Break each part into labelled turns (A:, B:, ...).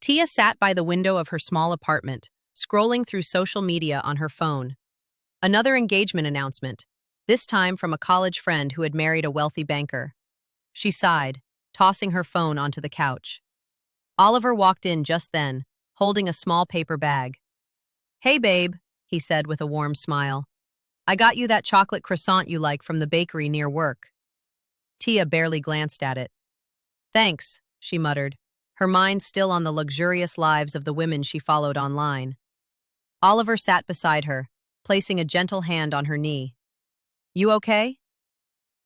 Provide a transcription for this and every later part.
A: Tia sat by the window of her small apartment, scrolling through social media on her phone. Another engagement announcement, this time from a college friend who had married a wealthy banker. She sighed, tossing her phone onto the couch. Oliver walked in just then, holding a small paper bag. "Hey, babe," he said with a warm smile. "I got you that chocolate croissant you like from the bakery near work." Tia barely glanced at it. "Thanks," she muttered, her mind still on the luxurious lives of the women she followed online. Oliver sat beside her, placing a gentle hand on her knee. "You okay?"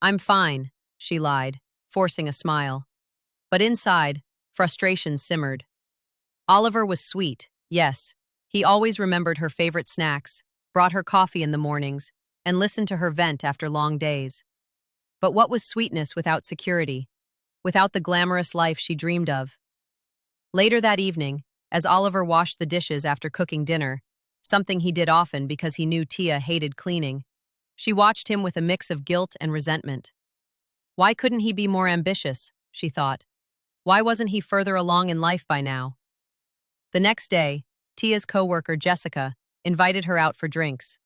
A: "I'm fine," she lied, forcing a smile. But inside, frustration simmered. Oliver was sweet, yes. He always remembered her favorite snacks, brought her coffee in the mornings, and listened to her vent after long days. But what was sweetness without security, without the glamorous life she dreamed of? Later that evening, as Oliver washed the dishes after cooking dinner, something he did often because he knew Tia hated cleaning, she watched him with a mix of guilt and resentment. Why couldn't he be more ambitious, she thought. Why wasn't he further along in life by now? The next day, Tia's coworker, Jessica, invited her out for drinks.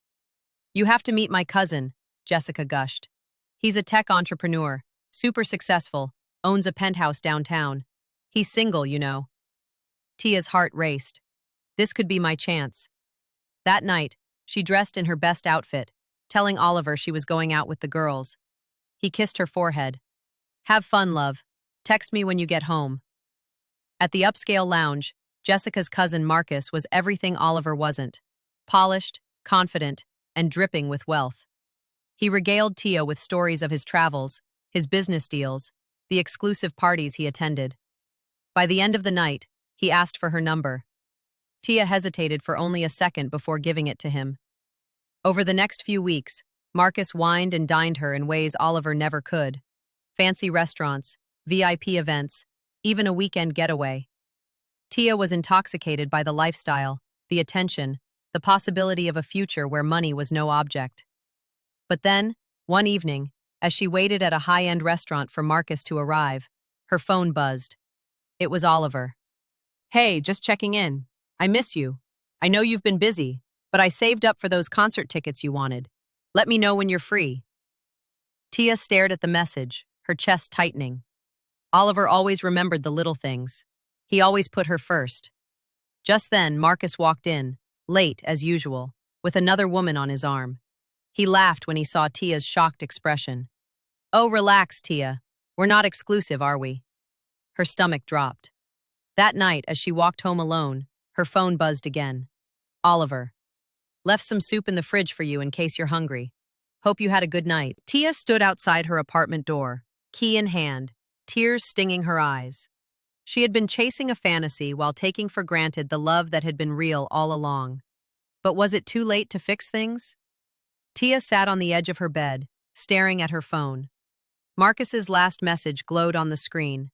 A: "You have to meet my cousin," Jessica gushed. "He's a tech entrepreneur, super successful, owns a penthouse downtown. He's single, you know." Tia's heart raced. This could be my chance. That night, she dressed in her best outfit, telling Oliver she was going out with the girls. He kissed her forehead. "Have fun, love. Text me when you get home." At the upscale lounge, Jessica's cousin Marcus was everything Oliver wasn't. Polished, confident, and dripping with wealth. He regaled Tia with stories of his travels, his business deals, the exclusive parties he attended. By the end of the night, he asked for her number. Tia hesitated for only a second before giving it to him. Over the next few weeks, Marcus wined and dined her in ways Oliver never could. Fancy restaurants, VIP events, even a weekend getaway. Tia was intoxicated by the lifestyle, the attention, the possibility of a future where money was no object. But then, one evening, as she waited at a high-end restaurant for Marcus to arrive, her phone buzzed. It was Oliver. "Hey, just checking in. I miss you. I know you've been busy, but I saved up for those concert tickets you wanted. Let me know when you're free." Tia stared at the message, her chest tightening. Oliver always remembered the little things. He always put her first. Just then, Marcus walked in, late as usual, with another woman on his arm. He laughed when he saw Tia's shocked expression. "Oh, relax, Tia. We're not exclusive, are we?" Her stomach dropped. That night, as she walked home alone, her phone buzzed again. "Oliver. Left some soup in the fridge for you in case you're hungry. Hope you had a good night." Tia stood outside her apartment door, key in hand, tears stinging her eyes. She had been chasing a fantasy while taking for granted the love that had been real all along. But was it too late to fix things? Tia sat on the edge of her bed, staring at her phone. Marcus's last message glowed on the screen.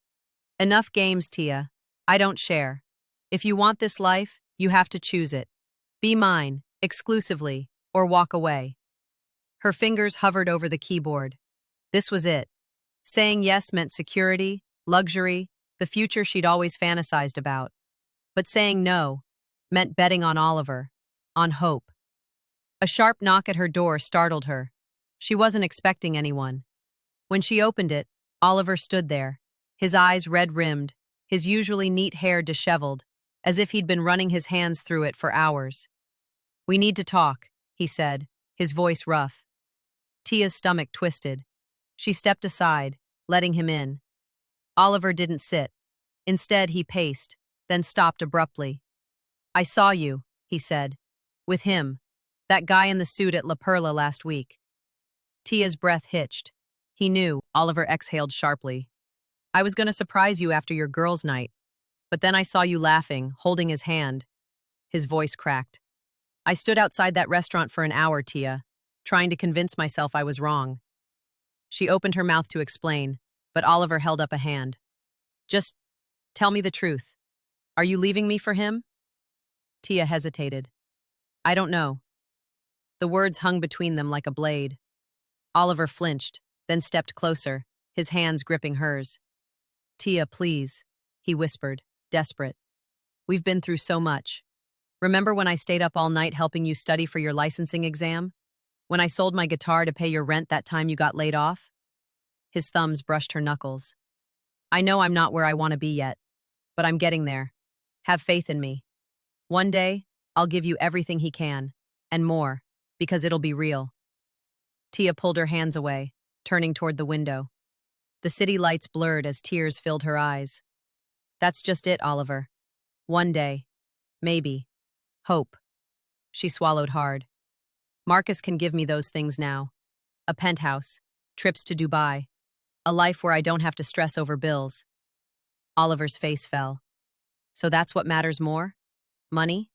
A: "Enough games, Tia. I don't share. If you want this life, you have to choose it. Be mine, exclusively, or walk away." Her fingers hovered over the keyboard. This was it. Saying yes meant security, luxury, the future she'd always fantasized about. But saying no meant betting on Oliver, on hope. A sharp knock at her door startled her. She wasn't expecting anyone. When she opened it, Oliver stood there, his eyes red-rimmed, his usually neat hair disheveled, as if he'd been running his hands through it for hours. "We need to talk," he said, his voice rough. Tia's stomach twisted. She stepped aside, letting him in. Oliver didn't sit. Instead, he paced, then stopped abruptly. "I saw you," he said. "With him. That guy in the suit at La Perla last week." Tia's breath hitched. He knew. Oliver exhaled sharply. "I was going to surprise you after your girls' night, but then I saw you laughing, holding his hand." His voice cracked. "I stood outside that restaurant for an hour, Tia, trying to convince myself I was wrong." She opened her mouth to explain, but Oliver held up a hand. "Just tell me the truth. Are you leaving me for him?" Tia hesitated. "I don't know." The words hung between them like a blade. Oliver flinched, then stepped closer, his hands gripping hers. "Tia, please," he whispered, desperate. We've been through so much. Remember when I stayed up all night helping you study for your licensing exam? When I sold my guitar to pay your rent that time you got laid off? His thumbs brushed her knuckles. I know I'm not where I want to be yet, but I'm getting there. Have faith in me. One day, I'll give you everything he can, and more, because it'll be real. Tia pulled her hands away, turning toward the window. The city lights blurred as tears filled her eyes. That's just it, Oliver. One day. Maybe. Hope. She swallowed hard. Marcus can give me those things now. A penthouse, trips to Dubai, a life where I don't have to stress over bills. Oliver's face fell. So that's what matters more? Money?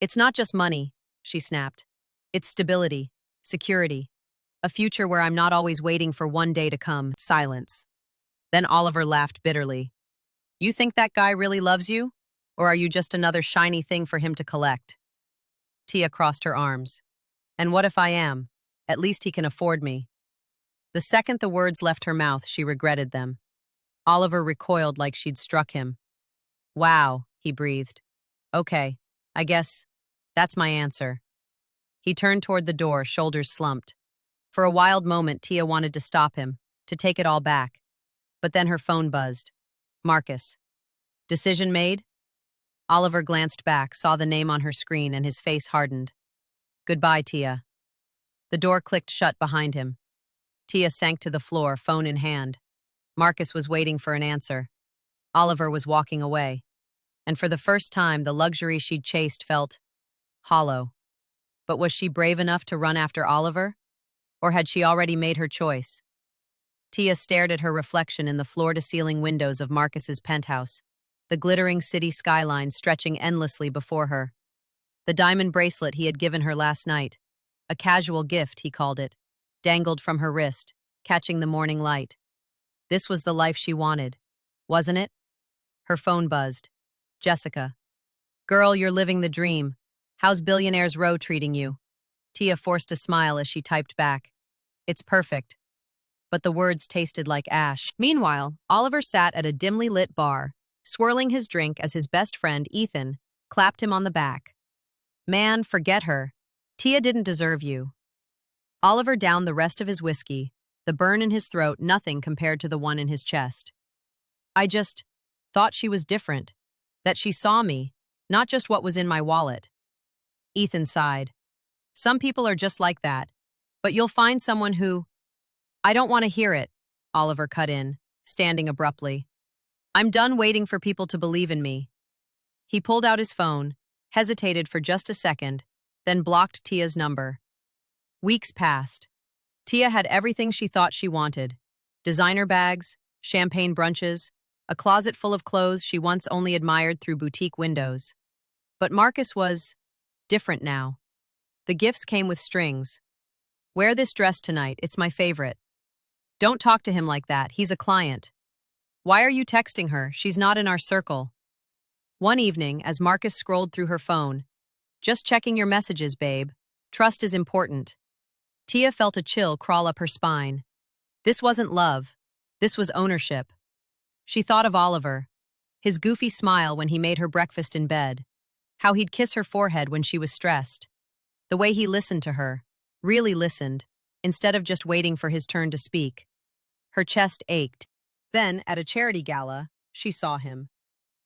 A: It's not just money, she snapped. It's stability, security, a future where I'm not always waiting for one day to come. Silence. Then Oliver laughed bitterly. You think that guy really loves you? Or are you just another shiny thing for him to collect? Tia crossed her arms. And what if I am? At least he can afford me. The second the words left her mouth, she regretted them. Oliver recoiled like she'd struck him. Wow, he breathed. Okay, I guess that's my answer. He turned toward the door, shoulders slumped. For a wild moment, Tia wanted to stop him, to take it all back. But then her phone buzzed. Marcus. Decision made? Oliver glanced back, saw the name on her screen, and his face hardened. Goodbye, Tia. The door clicked shut behind him. Tia sank to the floor, phone in hand. Marcus was waiting for an answer. Oliver was walking away. And for the first time, the luxury she'd chased felt hollow. But was she brave enough to run after Oliver? Or had she already made her choice? Tia stared at her reflection in the floor-to-ceiling windows of Marcus's penthouse, the glittering city skyline stretching endlessly before her. The diamond bracelet he had given her last night, a casual gift, he called it, dangled from her wrist, catching the morning light. This was the life she wanted, wasn't it? Her phone buzzed. Jessica. Girl, you're living the dream. How's Billionaires Row treating you? Tia forced a smile as she typed back. It's perfect. But the words tasted like ash. Meanwhile, Oliver sat at a dimly lit bar, swirling his drink as his best friend, Ethan, clapped him on the back. Man, forget her. Tia didn't deserve you. Oliver downed the rest of his whiskey, the burn in his throat nothing compared to the one in his chest. I just thought she was different, that she saw me, not just what was in my wallet. Ethan sighed. Some people are just like that, but you'll find someone who... I don't want to hear it, Oliver cut in, standing abruptly. I'm done waiting for people to believe in me. He pulled out his phone, hesitated for just a second, then blocked Tia's number. Weeks passed. Tia had everything she thought she wanted. Designer bags, champagne brunches, a closet full of clothes she once only admired through boutique windows. But Marcus was different now. The gifts came with strings. Wear this dress tonight, it's my favorite. Don't talk to him like that, he's a client. Why are you texting her? She's not in our circle. One evening, as Marcus scrolled through her phone, just checking your messages, babe. Trust is important. Tia felt a chill crawl up her spine. This wasn't love. This was ownership. She thought of Oliver, his goofy smile when he made her breakfast in bed, how he'd kiss her forehead when she was stressed, the way he listened to her, really listened, instead of just waiting for his turn to speak. Her chest ached. Then, at a charity gala, she saw him.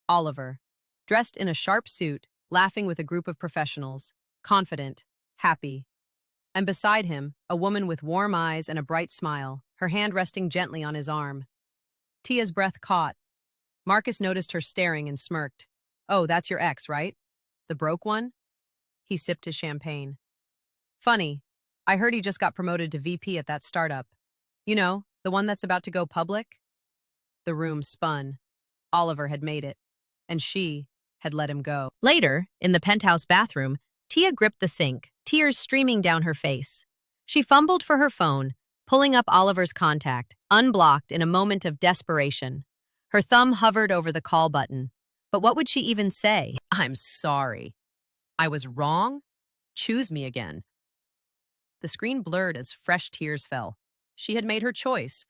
A: Oliver, dressed in a sharp suit, laughing with a group of professionals, confident, happy. And beside him, a woman with warm eyes and a bright smile, her hand resting gently on his arm. Tia's breath caught. Marcus noticed her staring and smirked. Oh, that's your ex, right? The broke one? He sipped his champagne. Funny, I heard he just got promoted to VP at that startup. You know, the one that's about to go public? The room spun. Oliver had made it, and she had let him go. Later, in the penthouse bathroom, Tia gripped the sink, tears streaming down her face. She fumbled for her phone, pulling up Oliver's contact, unblocked in a moment of desperation. Her thumb hovered over the call button. But what would she even say? I'm sorry. I was wrong? Choose me again. The screen blurred as fresh tears fell. She had made her choice.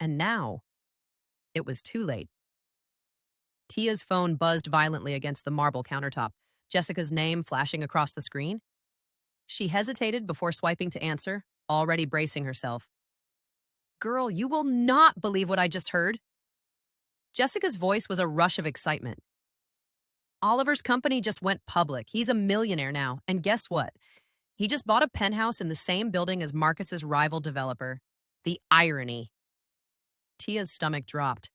A: And now, it was too late. Tia's phone buzzed violently against the marble countertop, Jessica's name flashing across the screen. She hesitated before swiping to answer, already bracing herself. Girl, you will not believe what I just heard. Jessica's voice was a rush of excitement. Oliver's company just went public. He's a millionaire now. And guess what? He just bought a penthouse in the same building as Marcus's rival developer. The irony. Tia's stomach dropped.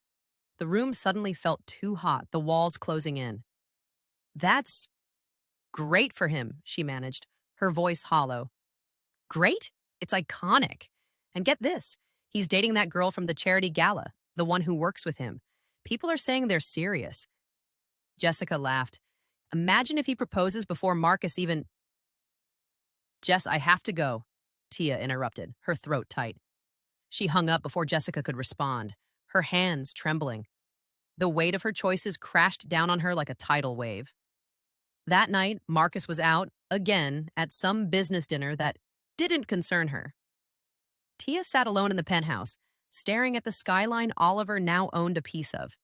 A: The room suddenly felt too hot, the walls closing in. That's great for him, she managed, her voice hollow. Great? It's iconic. And get this, he's dating that girl from the charity gala, the one who works with him. People are saying they're serious. Jessica laughed. Imagine if he proposes before Marcus even... Jess, I have to go, Tia interrupted, her throat tight. She hung up before Jessica could respond, her hands trembling. The weight of her choices crashed down on her like a tidal wave. That night, Marcus was out, again, at some business dinner that didn't concern her. Tia sat alone in the penthouse, staring at the skyline Oliver now owned a piece of.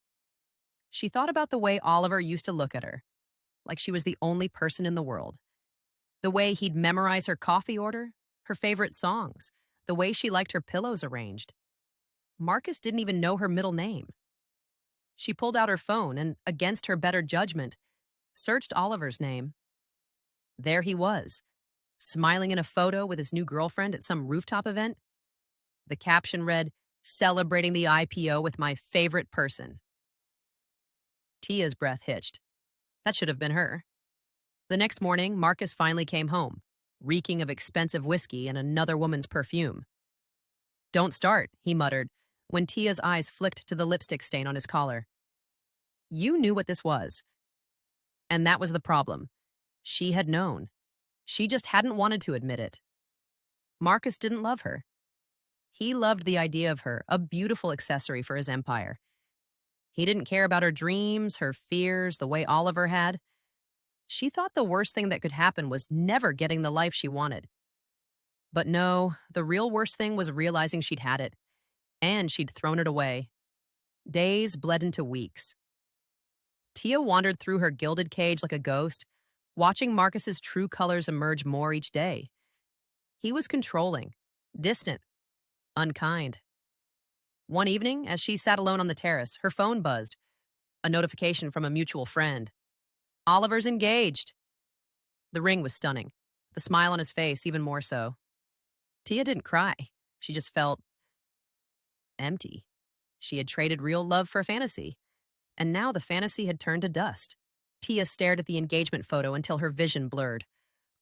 A: She thought about the way Oliver used to look at her, like she was the only person in the world. The way he'd memorize her coffee order, her favorite songs, the way she liked her pillows arranged. Marcus didn't even know her middle name. She pulled out her phone and, against her better judgment, searched Oliver's name. There he was, smiling in a photo with his new girlfriend at some rooftop event. The caption read, "Celebrating the IPO with my favorite person." Tia's breath hitched. That should have been her. The next morning, Marcus finally came home, reeking of expensive whiskey and another woman's perfume. Don't start, he muttered, when Tia's eyes flicked to the lipstick stain on his collar. You knew what this was. And that was the problem. She had known. She just hadn't wanted to admit it. Marcus didn't love her. He loved the idea of her, a beautiful accessory for his empire. He didn't care about her dreams, her fears, the way Oliver had. She thought the worst thing that could happen was never getting the life she wanted. But no, the real worst thing was realizing she'd had it. And she'd thrown it away. Days bled into weeks. Tia wandered through her gilded cage like a ghost, watching Marcus's true colors emerge more each day. He was controlling, distant, unkind. One evening, as she sat alone on the terrace, her phone buzzed. A notification from a mutual friend. Oliver's engaged. The ring was stunning. The smile on his face even more so. Tia didn't cry. She just felt empty. She had traded real love for fantasy. And now the fantasy had turned to dust. Tia stared at the engagement photo until her vision blurred.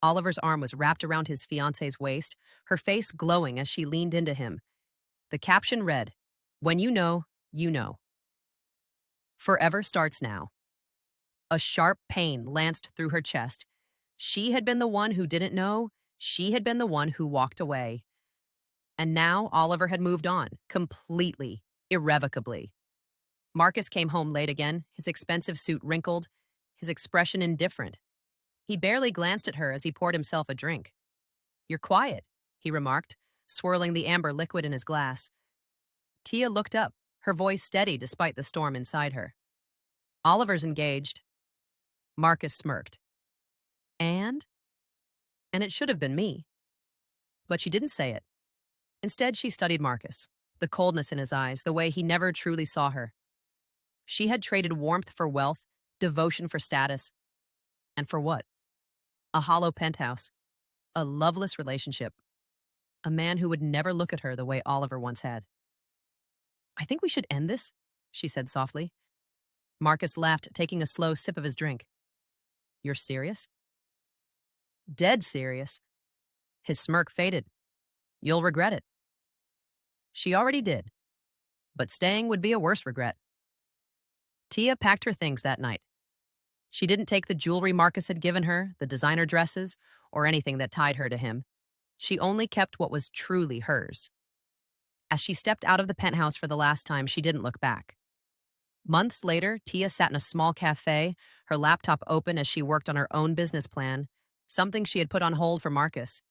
A: Oliver's arm was wrapped around his fiance's waist, her face glowing as she leaned into him. The caption read, "When you know, you know. Forever starts now." A sharp pain lanced through her chest. She had been the one who didn't know. She had been the one who walked away. And now Oliver had moved on, completely, irrevocably. Marcus came home late again, his expensive suit wrinkled, his expression indifferent. He barely glanced at her as he poured himself a drink. "You're quiet," he remarked, swirling the amber liquid in his glass. Tia looked up, her voice steady despite the storm inside her. "Oliver's engaged." Marcus smirked. And it should have been me. But she didn't say it. Instead, she studied Marcus, the coldness in his eyes, the way he never truly saw her. She had traded warmth for wealth, devotion for status. And for what? A hollow penthouse, a loveless relationship, a man who would never look at her the way Oliver once had. "I think we should end this," she said softly. Marcus laughed, taking a slow sip of his drink. "You're serious?" "Dead serious." His smirk faded. "You'll regret it." She already did. But staying would be a worse regret. Tia packed her things that night. She didn't take the jewelry Marcus had given her, the designer dresses, or anything that tied her to him. She only kept what was truly hers. As she stepped out of the penthouse for the last time, she didn't look back. Months later, Tia sat in a small cafe, her laptop open as she worked on her own business plan, something she had put on hold for Marcus.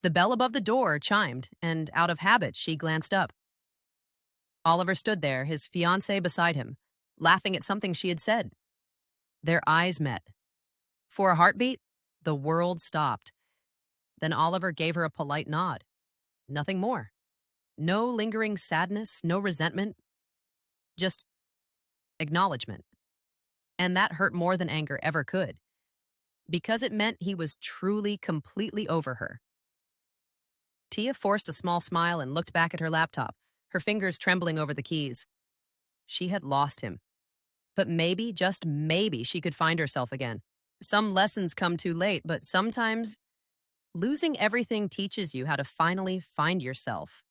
A: The bell above the door chimed, and out of habit, she glanced up. Oliver stood there, his fiancée beside him, laughing at something she had said. Their eyes met. For a heartbeat, the world stopped. Then Oliver gave her a polite nod. Nothing more. No lingering sadness, no resentment, just acknowledgement. And that hurt more than anger ever could, because it meant he was truly, completely over her. Tia forced a small smile and looked back at her laptop, her fingers trembling over the keys. She had lost him. But maybe, just maybe, she could find herself again. Some lessons come too late, but sometimes losing everything teaches you how to finally find yourself.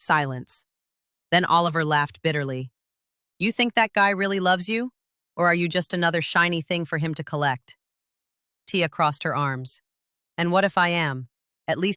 A: Silence. Then Oliver laughed bitterly. You think that guy really loves you? Or are you just another shiny thing for him to collect? Tia crossed her arms. And what if I am? At least